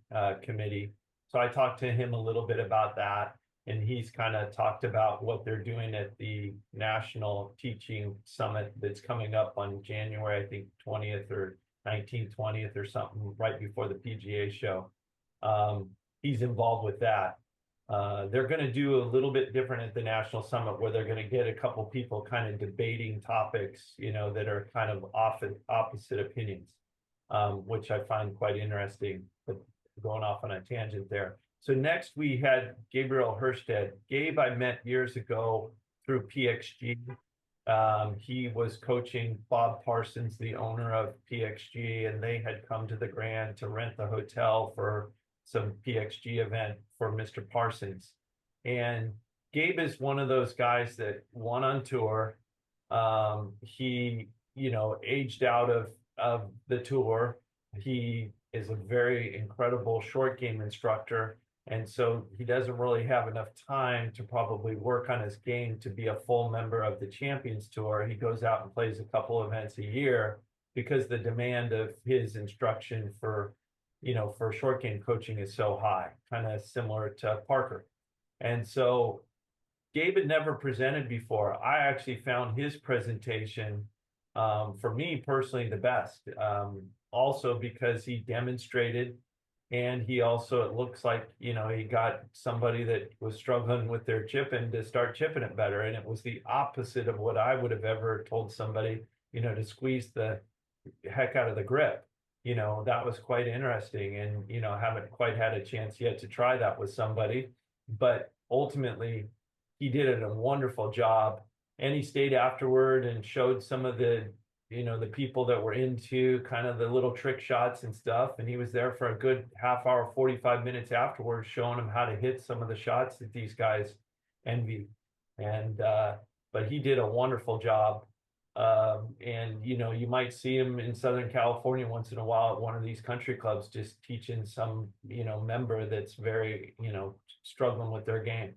Speaker 5: committee. So I talked to him a little bit about that, and he's kind of talked about what they're doing at the National Teaching Summit that's coming up on January, I think 20th or 19th, 20th or something, right before the PGA show. He's involved with that. They're going to do a little bit different at the National Summit, where they're going to get a couple people kind of debating topics, that are kind of opposite opinions, which I find quite interesting, but going off on a tangent there. So next we had Gabriel Herstead. Gabe I met years ago through PXG. He was coaching Bob Parsons, the owner of PXG, and they had come to the Grand to rent the hotel for some PXG event for Mr. Parsons. And Gabe is one of those guys that won on tour. He, aged out of the tour. He is a very incredible short game instructor. And so he doesn't really have enough time to probably work on his game to be a full member of the Champions Tour. He goes out and plays a couple events a year because the demand of his instruction for short game coaching is so high, kind of similar to Parker. And so Gabe had never presented before. I actually found his presentation For me personally, the best. Also because he demonstrated, and he also, it looks like, you know, he got somebody that was struggling with their chipping to start chipping it better. And it was the opposite of what I would have ever told somebody, you know, to squeeze the heck out of the grip. You know, that was quite interesting. And, you know, haven't quite had a chance yet to try that with somebody. But ultimately, he did a wonderful job. And he stayed afterward and showed some of the, you know, the people that were into kind of the little trick shots and stuff. And he was there for a good half hour, 45 minutes afterwards, showing them how to hit some of the shots that these guys envy. And, but he did a wonderful job. And, you know, you might see him in Southern California once in a while at one of these country clubs, just teaching some, you know, member that's very, you know, struggling with their game.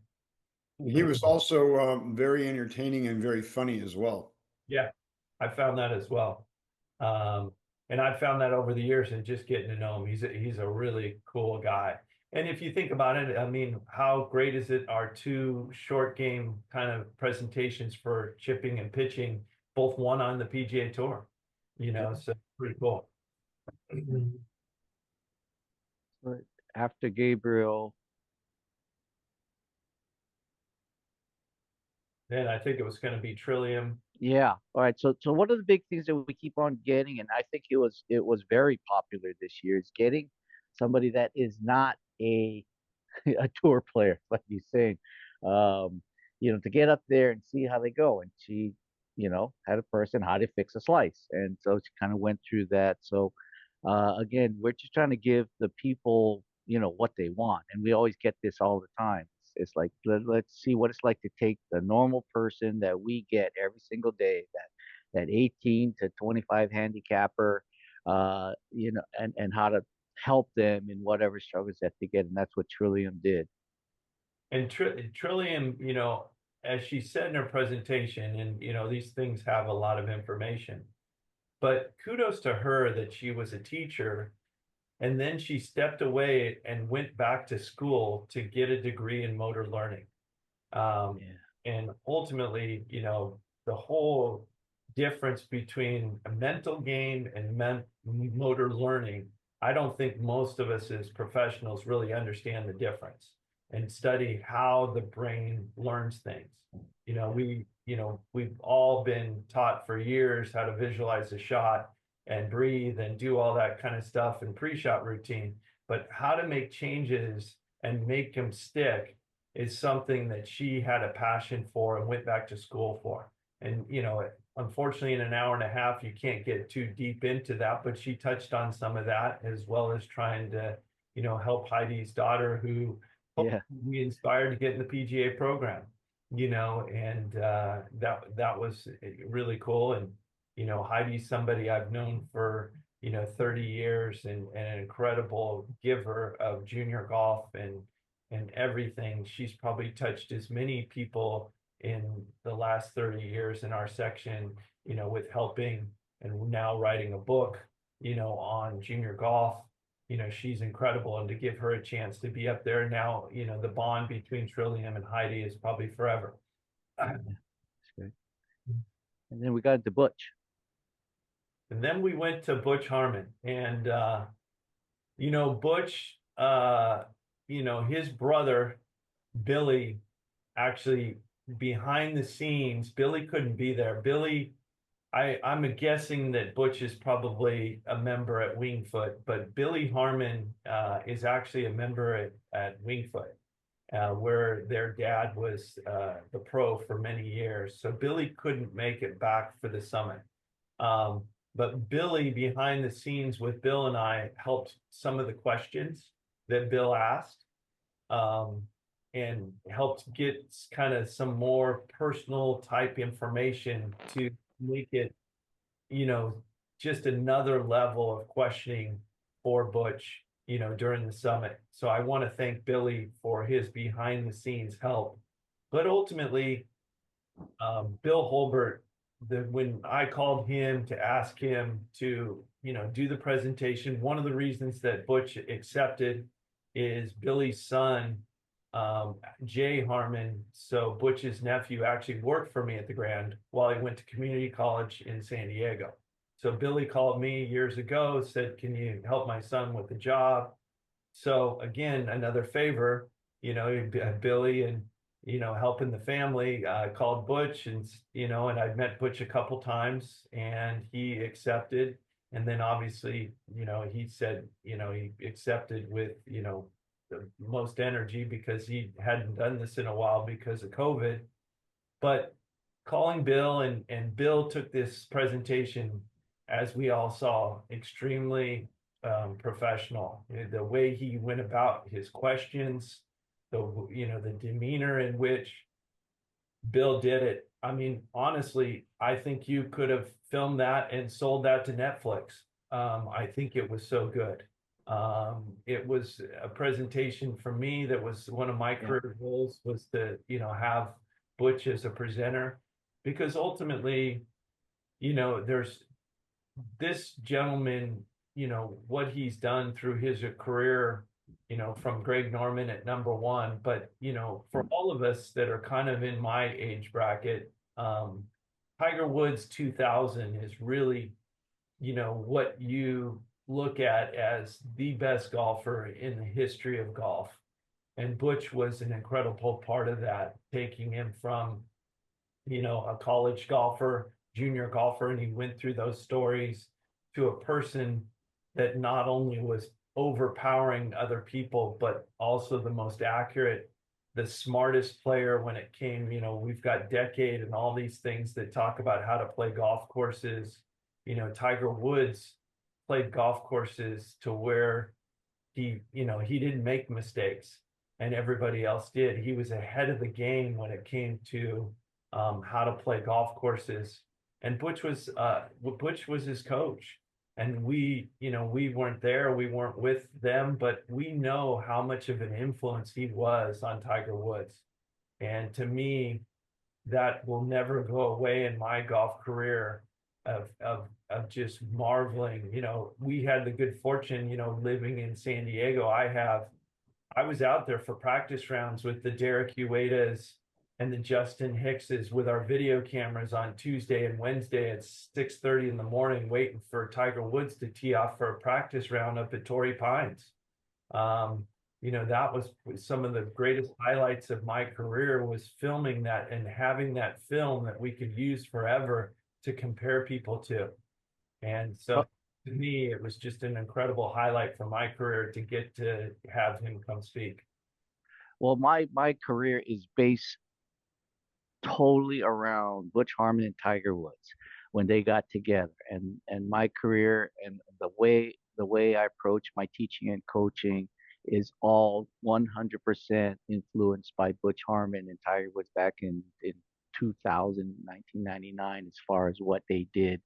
Speaker 1: He was also very entertaining and very funny as well.
Speaker 5: Yeah, I found that as well. And I've found that over the years and just getting to know him. He's a really cool guy. And if you think about it, I mean, how great is it? Our two short game kind of presentations for chipping and pitching, both won on the PGA Tour. You know, so pretty cool.
Speaker 4: But after Gabriel,
Speaker 5: Then I think it was going to be Trillium.
Speaker 4: yeah. All right. So one of the big things that we keep on getting, and I think it was very popular this year, is getting somebody that is not a a tour player, like you're saying, um, to get up there and see how they go. And she, had a person how to fix a slice, and so she kind of went through that. So again, we're just trying to give the people, what they want, and we always get this all the time. It's like let's see what it's like to take the normal person that we get every single day, that 18 to 25 handicapper, and how to help them in whatever struggles that they get, and that's what Trillium did.
Speaker 5: And Trillium, you know, as she said in her presentation, and, you know, these things have a lot of information, but kudos to her that she was a teacher. And then she stepped away and went back to school to get a degree in motor learning. And ultimately, you know, the whole difference between a mental game and motor learning, I don't think most of us as professionals really understand the difference and study how the brain learns things. We've all been taught for years how to visualize a shot and breathe and do all that kind of stuff in pre-shot routine, but how to make changes and make them stick is something that she had a passion for and went back to school for. And, unfortunately, in an hour and a half, you can't get too deep into that, but she touched on some of that, as well as trying to, help Heidi's daughter, who we inspired to get in the PGA program, and that was really cool. And, Heidi's somebody I've known for, 30 years, and an incredible giver of junior golf and everything. She's probably touched as many people in the last 30 years in our section, with helping and now writing a book, on junior golf. She's incredible, and to give her a chance to be up there now, the bond between Trillium and Heidi is probably forever.
Speaker 4: That's great. And then we got to Butch.
Speaker 5: And then we went to Butch Harmon, and Butch, his brother Billy, actually behind the scenes, Billy couldn't be there. Billy, I'm guessing that Butch is probably a member at Wingfoot, but Billy Harmon is actually a member at Wingfoot, where their dad was the pro for many years. So Billy couldn't make it back for the summit. But Billy, behind the scenes with Bill and I, helped some of the questions that Bill asked, and helped get kind of some more personal type information to make it, just another level of questioning for Butch, during the summit. So I want to thank Billy for his behind the scenes help. But ultimately, Bill Holbert, when I called him to ask him to, do the presentation, one of the reasons that Butch accepted is Billy's son Jay Harmon, so Butch's nephew, actually worked for me at the Grand while he went to community college in San Diego. So Billy called me years ago, said, can you help my son with the job? So again, another favor, Billy and, helping the family, called Butch and, and I'd met Butch a couple times and he accepted. And then obviously, he said, he accepted with, the most energy because he hadn't done this in a while because of COVID. But calling Bill and Bill took this presentation, as we all saw, extremely professional. The way he went about his questions, the demeanor in which Bill did it. I mean, honestly, I think you could have filmed that and sold that to Netflix. I think it was so good. It was a presentation for me that was one of my career goals, was to, have Butch as a presenter, because ultimately, there's this gentleman, what he's done through his career, from Greg Norman at #1, but, for all of us that are kind of in my age bracket, Tiger Woods 2000 is really, what you look at as the best golfer in the history of golf. And Butch was an incredible part of that, taking him from, a college golfer, junior golfer, and he went through those stories, to a person that not only was overpowering other people, but also the most accurate, the smartest player when it came, we've got Decade and all these things that talk about how to play golf courses. Tiger Woods played golf courses to where he didn't make mistakes and everybody else did. He was ahead of the game when it came to how to play golf courses. And Butch was his coach. And we weren't there, we weren't with them, but we know how much of an influence he was on Tiger Woods. And to me, that will never go away in my golf career, of just marveling. We had the good fortune, living in San Diego. I was out there for practice rounds with the Derek Uedas and the Justin Hickses with our video cameras on Tuesday and Wednesday at 6:30 in the morning, waiting for Tiger Woods to tee off for a practice round up at Torrey Pines. That was some of the greatest highlights of my career, was filming that and having that film that we could use forever to compare people to. And so to me, it was just an incredible highlight for my career to get to have him come speak.
Speaker 4: Well, my career is based totally around Butch Harmon and Tiger Woods when they got together, and my career and the way I approach my teaching and coaching is all 100% influenced by Butch Harmon and Tiger Woods back in 2000, 1999, as far as what they did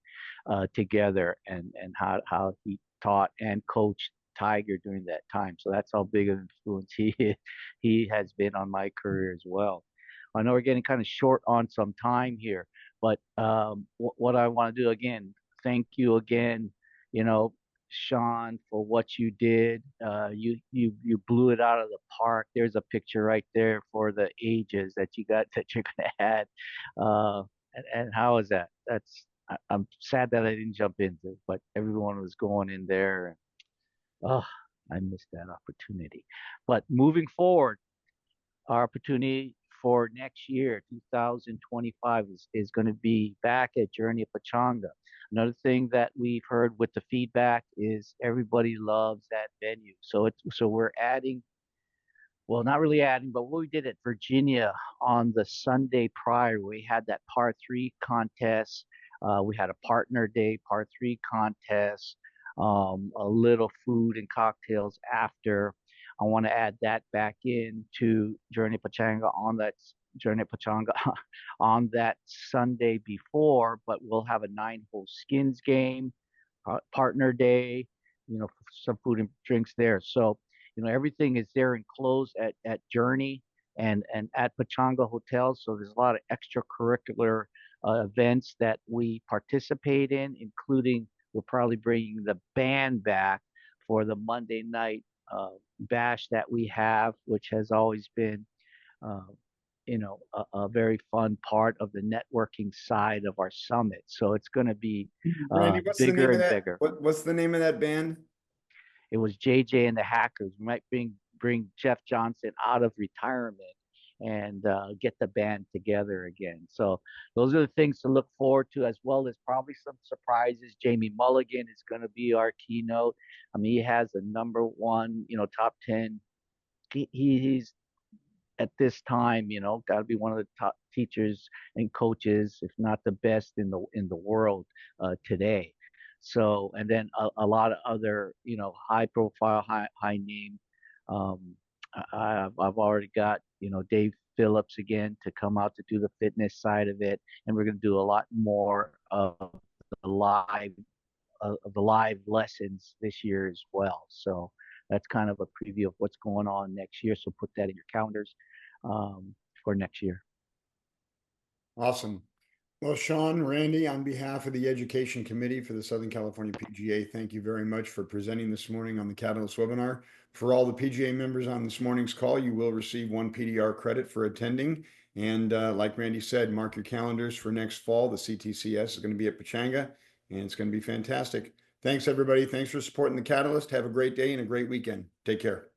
Speaker 4: together, and how he taught and coached Tiger during that time. So that's how big of an influence he has been on my career as well. I know we're getting kind of short on some time here, but what I want to do again, thank you again, Sean, for what you did. You blew it out of the park. There's a picture right there for the ages that you're gonna add. And how is that? I'm sad that I didn't jump into it, but everyone was going in there, and oh, I missed that opportunity. But moving forward, our opportunity for next year, 2025, is going to be back at Journey of Pachanga. Another thing that we've heard with the feedback is everybody loves that venue. So we're adding, well, not really adding, but what we did at Virginia on the Sunday prior, we had that par 3 contest. We had a partner day, par 3 contest, a little food and cocktails after. I want to add that back into Journey Pachanga on that Sunday before, but we'll have a 9-hole skins game, partner day, some food and drinks there. So, everything is there enclosed at Journey and at Pachanga Hotel. So there's a lot of extracurricular events that we participate in, including we're probably bringing the band back for the Monday night bash that we have, which has always been, you know, a very fun part of the networking side of our summit. So it's going to be
Speaker 1: Randy, what's the name
Speaker 4: bigger
Speaker 1: of
Speaker 4: and
Speaker 1: that?
Speaker 4: bigger.
Speaker 1: What's the name of that band?
Speaker 4: It was JJ and the Hackers. We might bring Jeff Johnson out of retirement and get the band together again. So those are the things to look forward to, as well as probably some surprises. Jamie Mulligan is going to be our keynote. I mean, he has a #1, you know, top 10. He's at this time, you know, got to be one of the top teachers and coaches, if not the best in the world today. So, and then a lot of other, you know, high profile, high name. I've already got, you know, Dave Phillips again to come out to do the fitness side of it, and we're going to do a lot more of the live lessons this year as well. So that's kind of a preview of what's going on next year. So put that in your calendars for next year.
Speaker 1: Awesome. Well, Sean, Randy, on behalf of the Education Committee for the Southern California PGA, thank you very much for presenting this morning on the Catalyst webinar. For all the PGA members on this morning's call, you will receive 1 PDR credit for attending. And like Randy said, mark your calendars for next fall. The CTCS is going to be at Pechanga, and it's going to be fantastic. Thanks, everybody. Thanks for supporting the Catalyst. Have a great day and a great weekend. Take care.